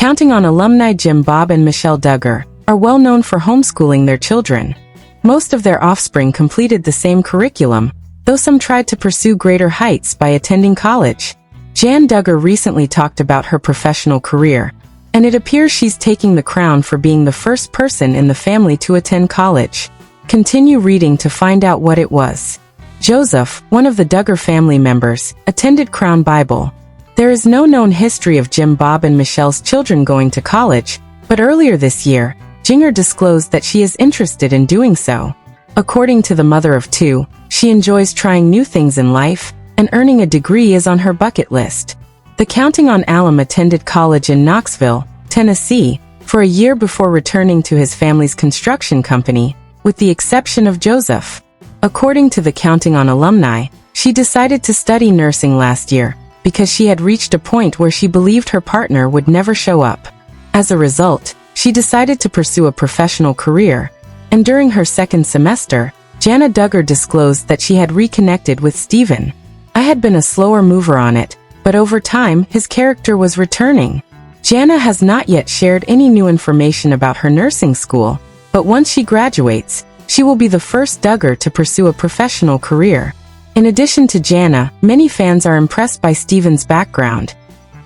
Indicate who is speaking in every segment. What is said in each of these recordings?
Speaker 1: Counting on alumni Jim Bob and Michelle Duggar, are well known for homeschooling their children. Most of their offspring completed the same curriculum, though some tried to pursue greater heights by attending college. Jana Duggar recently talked about her professional career, and it appears she's taking the crown for being the first person in the family to attend college. Continue reading to find out what it was. Joseph, one of the Duggar family members, attended Crown Bible. There is no known history of Jim Bob and Michelle's children going to college, but earlier this year, Jinger disclosed that she is interested in doing so. According to the mother of two, she enjoys trying new things in life, and earning a degree is on her bucket list. The Counting on alum attended college in Knoxville, Tennessee, for a year before returning to his family's construction company, with the exception of Joseph. According to the Counting on alumni, she decided to study nursing last year, because she had reached a point where she believed her partner would never show up. As a result, she decided to pursue a professional career, and during her second semester, Jana Duggar disclosed that she had reconnected with Steven. I had been a slower mover on it, but over time, his character was returning. Jana has not yet shared any new information about her nursing school, but once she graduates, she will be the first Duggar to pursue a professional career. In addition to Jana, many fans are impressed by Steven's background.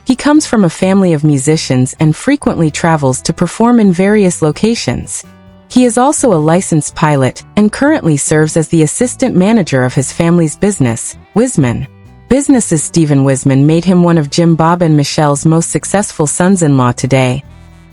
Speaker 1: He comes from a family of musicians and frequently travels to perform in various locations. He is also a licensed pilot and currently serves as the assistant manager of his family's business, Wiseman. Businesses. Steven Wiseman made him one of Jim Bob and Michelle's most successful sons-in-law today.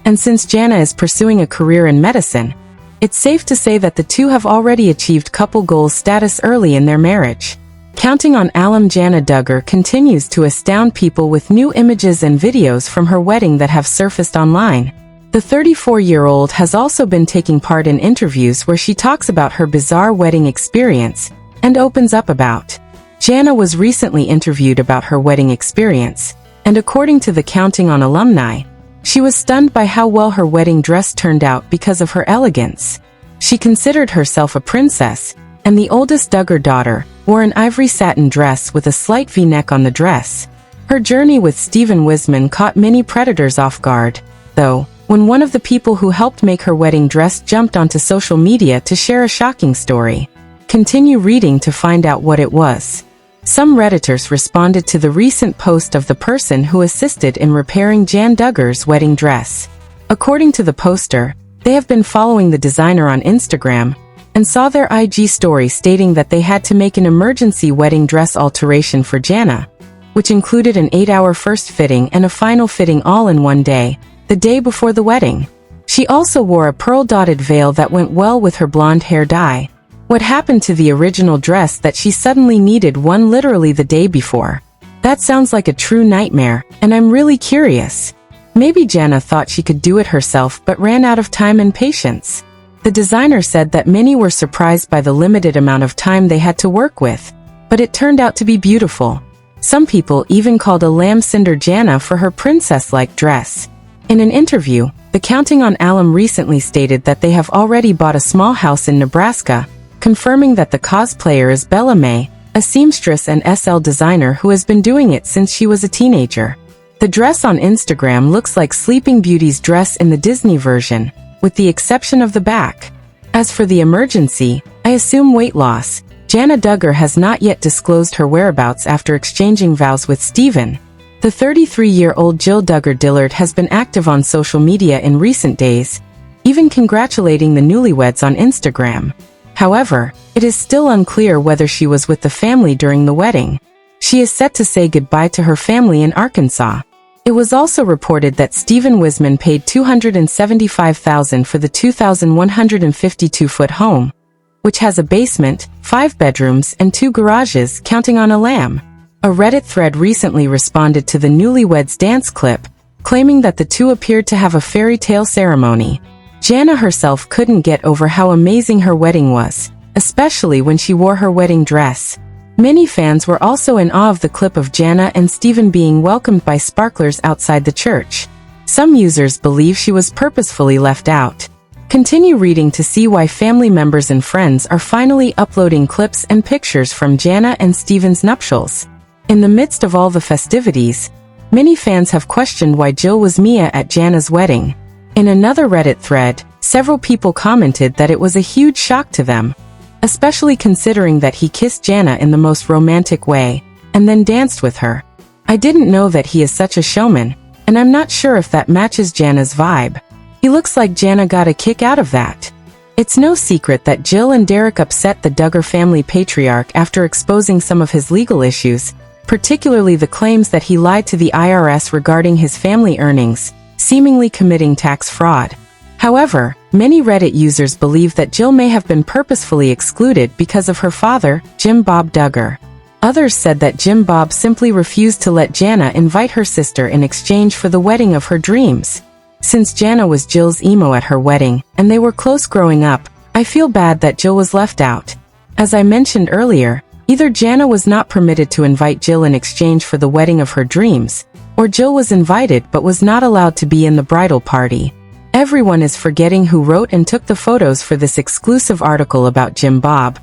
Speaker 1: And since Jana is pursuing a career in medicine, it's safe to say that the two have already achieved couple goals status early in their marriage. Counting on alum Jana Duggar continues to astound people with new images and videos from her wedding that have surfaced online. The 34-year-old has also been taking part in interviews where she talks about her bizarre wedding experience and opens up about. Jana was recently interviewed about her wedding experience, and according to the Counting on alumni, she was stunned by how well her wedding dress turned out because of her elegance. She considered herself a princess, and the oldest Duggar daughter wore an ivory satin dress with a slight V-neck on the dress. Her journey with Steven Wiseman caught many predators off guard, though, when one of the people who helped make her wedding dress jumped onto social media to share a shocking story. Continue reading to find out what it was. Some Redditors responded to the recent post of the person who assisted in repairing Jana Duggar's wedding dress. According to the poster, they have been following the designer on Instagram, and saw their IG story stating that they had to make an emergency wedding dress alteration for Jana, which included an 8-hour first fitting and a final fitting all in one day, the day before the wedding. She also wore a pearl-dotted veil that went well with her blonde hair dye. What happened to the original dress that she suddenly needed one literally the day before? That sounds like a true nightmare, and I'm really curious. Maybe Jana thought she could do it herself but ran out of time and patience. The designer said that many were surprised by the limited amount of time they had to work with, but it turned out to be beautiful. Some people even called a lamb cinder Jana for her princess-like dress. In an interview, the Counting on alum recently stated that they have already bought a small house in Nebraska, confirming that the cosplayer is Bella May, a seamstress and SL designer who has been doing it since she was a teenager. The dress on Instagram looks like Sleeping Beauty's dress in the Disney version, with the exception of the back. As for the emergency, I assume weight loss. Jana Duggar has not yet disclosed her whereabouts after exchanging vows with Steven. The 33-year-old Jill Duggar Dillard has been active on social media in recent days, even congratulating the newlyweds on Instagram. However, it is still unclear whether she was with the family during the wedding. She is set to say goodbye to her family in Arkansas. It was also reported that Steven Wiseman paid $275,000 for the 2,152-foot home, which has a basement, 5 bedrooms, and 2 garages, counting on a lamb. A Reddit thread recently responded to the newlyweds' dance clip, claiming that the two appeared to have a fairy tale ceremony. Jana herself couldn't get over how amazing her wedding was, especially when she wore her wedding dress. Many fans were also in awe of the clip of Jana and Steven being welcomed by sparklers outside the church. Some users believe she was purposefully left out. Continue reading to see why family members and friends are finally uploading clips and pictures from Jana and Steven's nuptials. In the midst of all the festivities, Many fans have questioned why Jill was Mia at Jana's wedding. In another Reddit thread, several people commented that it was a huge shock to them, especially considering that he kissed Jana in the most romantic way, and then danced with her. I didn't know that he is such a showman, and I'm not sure if that matches Jana's vibe. He looks like Jana got a kick out of that. It's no secret that Jill and Derek upset the Duggar family patriarch after exposing some of his legal issues, particularly the claims that he lied to the IRS regarding his family earnings, seemingly committing tax fraud. However, many Reddit users believe that Jill may have been purposefully excluded because of her father, Jim Bob Duggar. Others said that Jim Bob simply refused to let Jana invite her sister in exchange for the wedding of her dreams. Since Jana was Jill's emo at her wedding, and they were close growing up, I feel bad that Jill was left out. As I mentioned earlier, either Jana was not permitted to invite Jill in exchange for the wedding of her dreams, or Jill was invited but was not allowed to be in the bridal party. Everyone is forgetting who wrote and took the photos for this exclusive article about Jim Bob.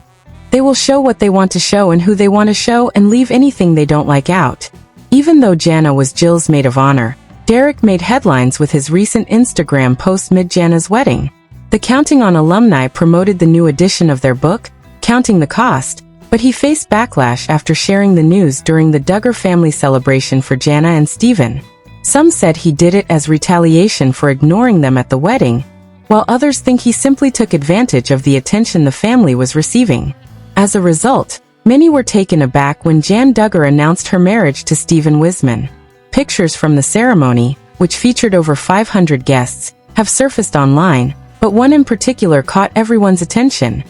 Speaker 1: They will show what they want to show and who they want to show and leave anything they don't like out. Even though Jana was Jill's maid of honor, Derek made headlines with his recent Instagram post mid-Jana's wedding. The Counting on alumni promoted the new edition of their book, Counting the Cost, but he faced backlash after sharing the news during the Duggar family celebration for Jana and Steven. Some said he did it as retaliation for ignoring them at the wedding, while others think he simply took advantage of the attention the family was receiving. As a result, many were taken aback when Jana Duggar announced her marriage to Steven Wisman. Pictures from the ceremony, which featured over 500 guests, have surfaced online, but one in particular caught everyone's attention.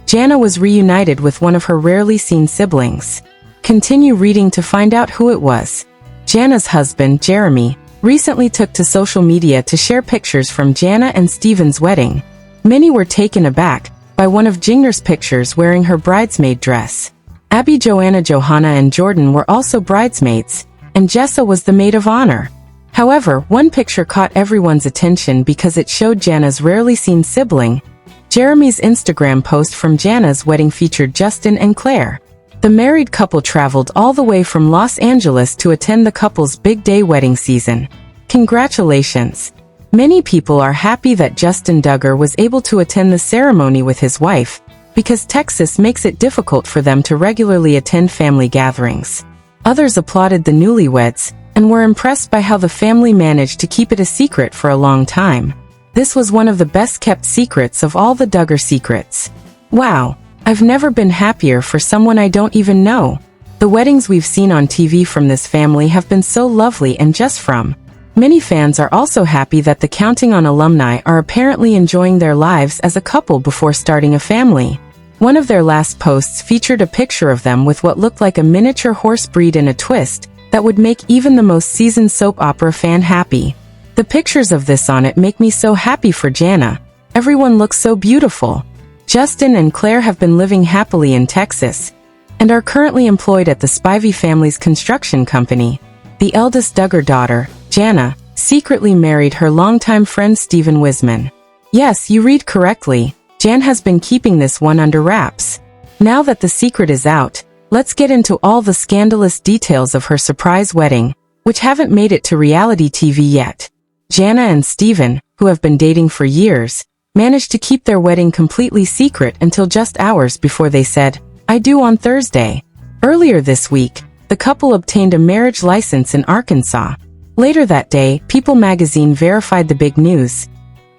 Speaker 1: Jana was reunited with one of her rarely seen siblings. Continue reading to find out who it was. Jana's husband, Jeremy, recently took to social media to share pictures from Jana and Steven's wedding. Many were taken aback by one of Jinger's pictures wearing her bridesmaid dress. Abby, Joanna, Johanna and Jordan were also bridesmaids, and Jessa was the maid of honor. However, one picture caught everyone's attention because it showed Jana's rarely seen sibling. Jeremy's Instagram post from Jana's wedding featured Justin and Claire. The married couple traveled all the way from Los Angeles to attend the couple's big day wedding season. Congratulations! Many people are happy that Justin Duggar was able to attend the ceremony with his wife, because Texas makes it difficult for them to regularly attend family gatherings. Others applauded the newlyweds, and were impressed by how the family managed to keep it a secret for a long time. This was one of the best-kept secrets of all the Duggar secrets. Wow, I've never been happier for someone I don't even know. The weddings we've seen on TV from this family have been so lovely and just from. Many fans are also happy that the Counting on alumni are apparently enjoying their lives as a couple before starting a family. One of their last posts featured a picture of them with what looked like a miniature horse breed in a twist that would make even the most seasoned soap opera fan happy. The pictures of this on it make me so happy for Jana. Everyone looks so beautiful. Justin and Claire have been living happily in Texas and are currently employed at the Spivey family's construction company. The eldest Duggar daughter, Jana, secretly married her longtime friend Steven Wisman. Yes, you read correctly. Jan has been keeping this one under wraps. Now that the secret is out, let's get into all the scandalous details of her surprise wedding, which haven't made it to reality TV yet. Jana and Steven, who have been dating for years, managed to keep their wedding completely secret until just hours before they said, "I do" on Thursday. Earlier this week, the couple obtained a marriage license in Arkansas. Later that day, People magazine verified the big news.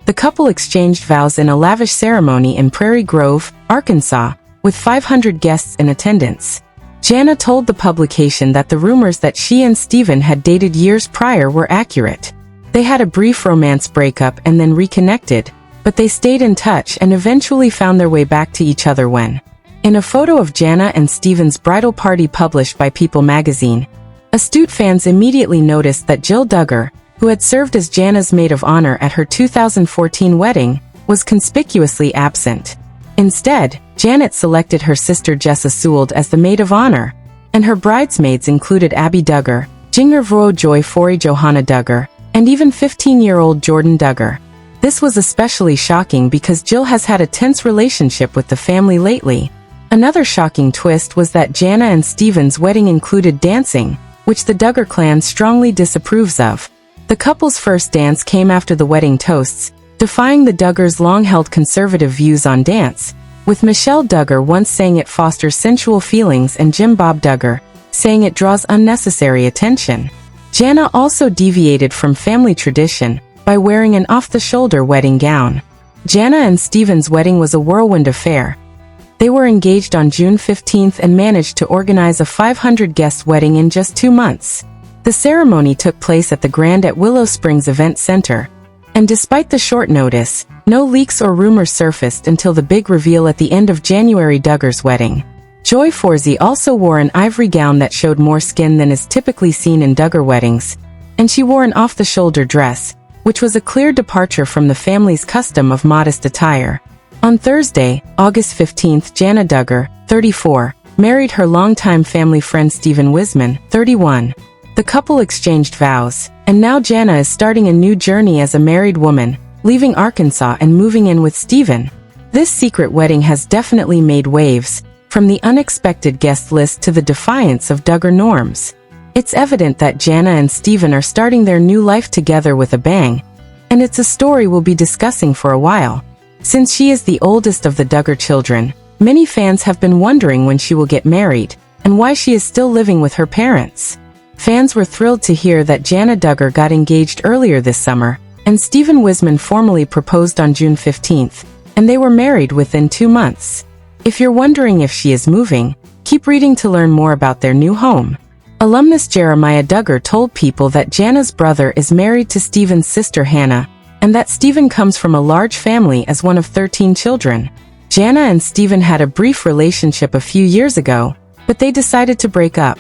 Speaker 1: The couple exchanged vows in a lavish ceremony in Prairie Grove, Arkansas, with 500 guests in attendance. Jana told the publication that the rumors that she and Steven had dated years prior were accurate. They had a brief romance breakup and then reconnected, but they stayed in touch and eventually found their way back to each other when. In a photo of Jana and Steven's bridal party published by People magazine, astute fans immediately noticed that Jill Duggar, who had served as Jana's maid of honor at her 2014 wedding, was conspicuously absent. Instead, Janet selected her sister Jessa Sewell as the maid of honor, and her bridesmaids included Abby Duggar, Jinger Vro Joy Forey Johanna Duggar, and even 15-year-old Jordan Duggar. This was especially shocking because Jill has had a tense relationship with the family lately. Another shocking twist was that Jana and Steven's wedding included dancing, which the Duggar clan strongly disapproves of. The couple's first dance came after the wedding toasts, defying the Duggars' long-held conservative views on dance, with Michelle Duggar once saying it fosters sensual feelings and Bob Duggar saying it draws unnecessary attention. Jana also deviated from family tradition by wearing an off-the-shoulder wedding gown. Jana and Steven's wedding was a whirlwind affair. They were engaged on June 15th and managed to organize a 500-guest wedding in just 2 months. The ceremony took place at the Grand at Willow Springs Event Center, and despite the short notice, no leaks or rumors surfaced until the big reveal at the end of January. Duggar's wedding. Joy Forsey also wore an ivory gown that showed more skin than is typically seen in Duggar weddings, and she wore an off-the-shoulder dress, which was a clear departure from the family's custom of modest attire. On Thursday, August 15th, Jana Duggar, 34, married her longtime family friend Steven Wisman, 31. The couple exchanged vows, and now Jana is starting a new journey as a married woman, leaving Arkansas and moving in with Steven. This secret wedding has definitely made waves, from the unexpected guest list to the defiance of Duggar norms. It's evident that Jana and Steven are starting their new life together with a bang, and it's a story we'll be discussing for a while. Since she is the oldest of the Duggar children, many fans have been wondering when she will get married, and why she is still living with her parents. Fans were thrilled to hear that Jana Duggar got engaged earlier this summer, and Steven Wisman formally proposed on June 15th, and they were married within 2 months. If you're wondering if she is moving, keep reading to learn more about their new home. Alumnus Jeremiah Duggar told People that Jana's brother is married to Steven's sister Hannah, and that Steven comes from a large family as one of 13 children. Jana and Steven had a brief relationship a few years ago, but they decided to break up.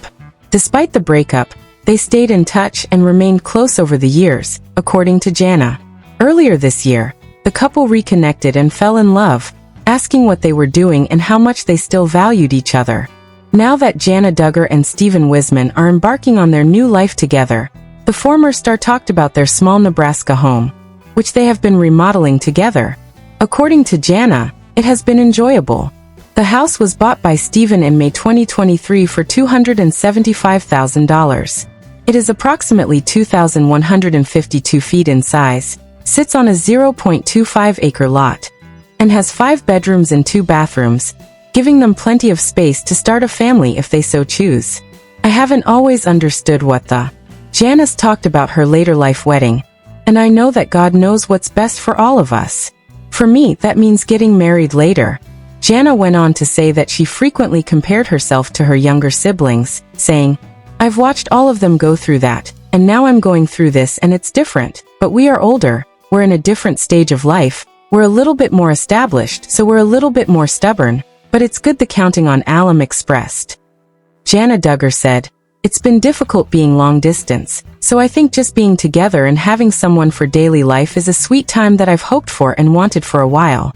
Speaker 1: Despite the breakup, they stayed in touch and remained close over the years, according to Jana. Earlier this year, the couple reconnected and fell in love, asking what they were doing and how much they still valued each other. Now that Jana Duggar and Steven Wisman are embarking on their new life together, the former star talked about their small Nebraska home, which they have been remodeling together. According to Jana, it has been enjoyable. The house was bought by Steven in May 2023 for $275,000. It is approximately 2,152 feet in size, sits on a 0.25-acre lot, and has 5 bedrooms and 2 bathrooms, giving them plenty of space to start a family if they so choose. I haven't always understood what the Jana's talked about her later life wedding, and I know that God knows what's best for all of us. For me, that means getting married later. Jana went on to say that she frequently compared herself to her younger siblings, saying, "I've watched all of them go through that, and now I'm going through this and it's different, but we are older, we're in a different stage of life, we're a little bit more established, so we're a little bit more stubborn, but it's good." The counting on alum expressed. Jana Duggar said, "It's been difficult being long distance, so I think just being together and having someone for daily life is a sweet time that I've hoped for and wanted for a while."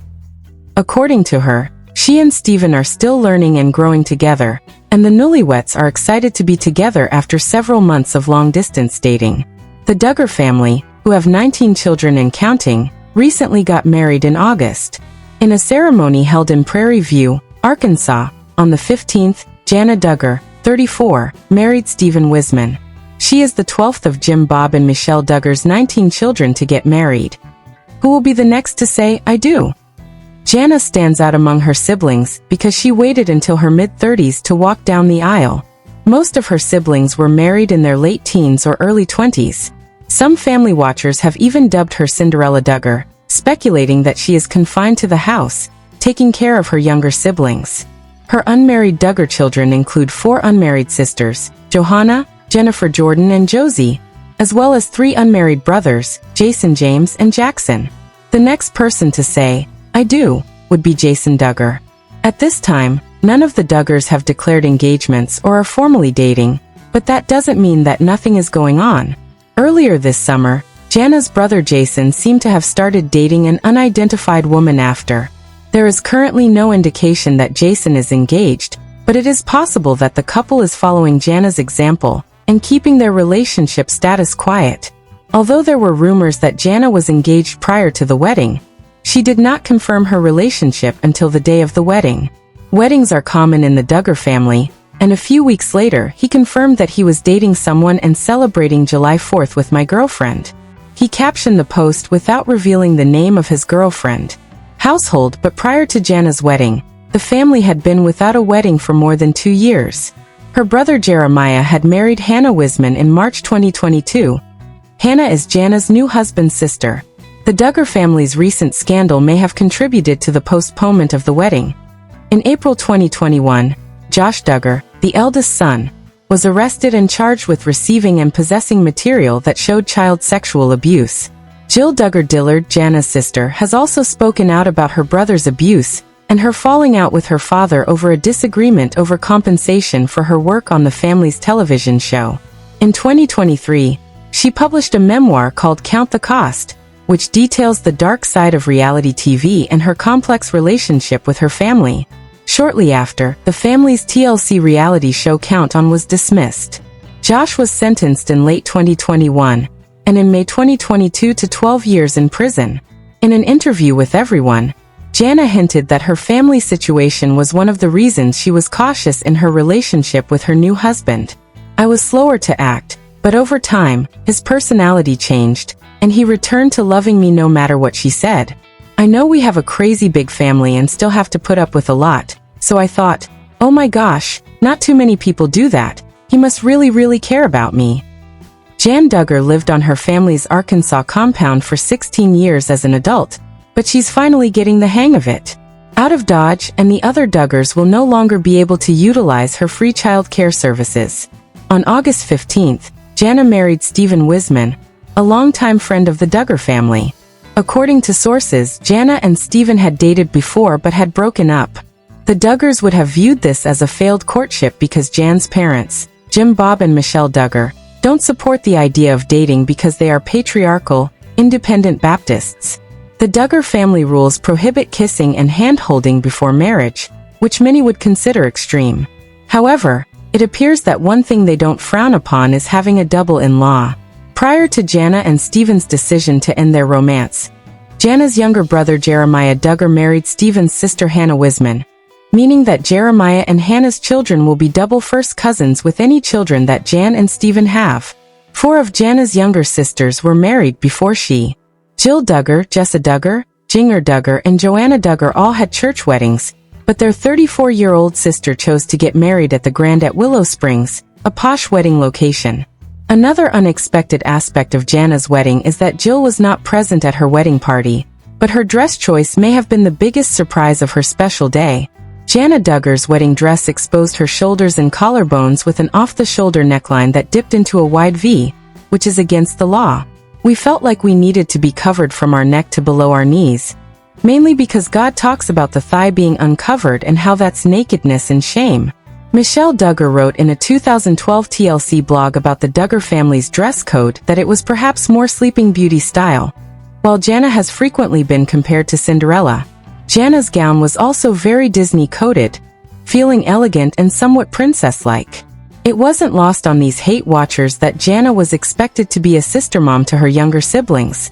Speaker 1: According to her, she and Steven are still learning and growing together, and the newlyweds are excited to be together after several months of long-distance dating. The Duggar family, who have 19 children and counting, recently got married in August. In a ceremony held in Prairie View, Arkansas, on the 15th, Jana Duggar, 34, married Steven Wisman. She is the 12th of Bob and Michelle Duggar's 19 children to get married. Who will be the next to say, "I do"? Jana stands out among her siblings because she waited until her mid-30s to walk down the aisle. Most of her siblings were married in their late teens or early 20s. Some family watchers have even dubbed her Cinderella Duggar, speculating that she is confined to the house, taking care of her younger siblings. Her unmarried Duggar children include 4 unmarried sisters, Johanna, Jennifer Jordan and Josie, as well as 3 unmarried brothers, Jason James and Jackson. The next person to say, "I do," would be Jason Duggar. At this time, none of the Duggars have declared engagements or are formally dating, but that doesn't mean that nothing is going on. Earlier this summer, Jana's brother Jason seemed to have started dating an unidentified woman after. There is currently no indication that Jason is engaged, but it is possible that the couple is following Jana's example and keeping their relationship status quiet. Although there were rumors that Jana was engaged prior to the wedding, she did not confirm her relationship until the day of the wedding. Weddings are common in the Duggar family, and a few weeks later he confirmed that he was dating someone and celebrating July 4th with my girlfriend. He captioned the post without revealing the name of his girlfriend. Household. But prior to Jana's wedding, the family had been without a wedding for more than 2 years. Her brother Jeremiah had married Hannah Wiseman in March 2022. Hannah is Jana's new husband's sister. The Duggar family's recent scandal may have contributed to the postponement of the wedding. In April 2021, Josh Duggar, the eldest son, was arrested and charged with receiving and possessing material that showed child sexual abuse. Jill Duggar-Dillard, Jana's sister, has also spoken out about her brother's abuse and her falling out with her father over a disagreement over compensation for her work on the family's television show. In 2023, she published a memoir called Count the Cost, which details the dark side of reality TV and her complex relationship with her family. Shortly after, the family's TLC reality show Count On was dismissed. Josh was sentenced in late 2021, and in May 2022 to 12 years in prison. In an interview with Everyone, Jana hinted that her family situation was one of the reasons she was cautious in her relationship with her new husband. I was slower to act, but over time, his personality changed, and he returned to loving me no matter what, she said. I know we have a crazy big family and still have to put up with a lot, so I thought, oh my gosh, not too many people do that. He must really care about me. Jana Duggar lived on her family's Arkansas compound for 16 years as an adult, but she's finally getting the hang of it. Out of Dodge, and the other Duggars will no longer be able to utilize her free child care services. On August 15th, Jana married Stephen Wiseman, a longtime friend of the Duggar family. According to sources, Jana and Stephen had dated before but had broken up. The Duggars would have viewed this as a failed courtship because Jan's parents, Jim, Bob and Michelle Duggar, don't support the idea of dating because they are patriarchal, independent Baptists. The Duggar family rules prohibit kissing and hand-holding before marriage, which many would consider extreme. However, it appears that one thing they don't frown upon is having a double-in-law. Prior to Jana and Stephen's decision to end their romance, Jana's younger brother Jeremiah Duggar married Stephen's sister Hannah Wiseman, meaning that Jeremiah and Hannah's children will be double first cousins with any children that Jan and Stephen have. 4 of Jana's younger sisters were married before she. Jill Duggar, Jessa Duggar, Jinger Duggar and Joanna Duggar all had church weddings, but their 34-year-old sister chose to get married at the Grand at Willow Springs, a posh wedding location. Another unexpected aspect of Jana's wedding is that Jill was not present at her wedding party, but her dress choice may have been the biggest surprise of her special day. Jana Duggar's wedding dress exposed her shoulders and collarbones with an off-the-shoulder neckline that dipped into a wide V, which is against the law. We felt like we needed to be covered from our neck to below our knees, mainly because God talks about the thigh being uncovered and how that's nakedness and shame. Michelle Duggar wrote in a 2012 TLC blog about the Duggar family's dress code that it was perhaps more Sleeping Beauty style. While Jana has frequently been compared to Cinderella, Jana's gown was also very Disney-coded, feeling elegant and somewhat princess-like. It wasn't lost on these hate watchers that Jana was expected to be a sister mom to her younger siblings,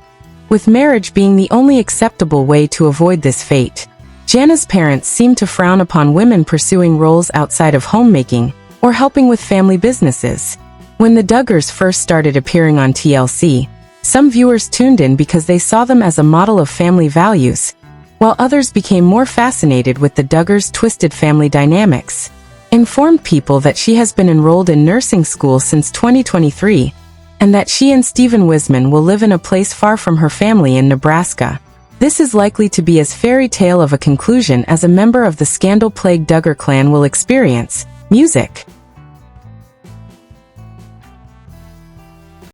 Speaker 1: with marriage being the only acceptable way to avoid this fate. Jana's parents seemed to frown upon women pursuing roles outside of homemaking or helping with family businesses. When the Duggars first started appearing on TLC, some viewers tuned in because they saw them as a model of family values, while others became more fascinated with the Duggars' twisted family dynamics. Informed people that she has been enrolled in nursing school since 2023, and that she and Stephen Wiseman will live in a place far from her family in Nebraska. This is likely to be as fairy tale of a conclusion as a member of the scandal-plagued Duggar clan will experience. Music.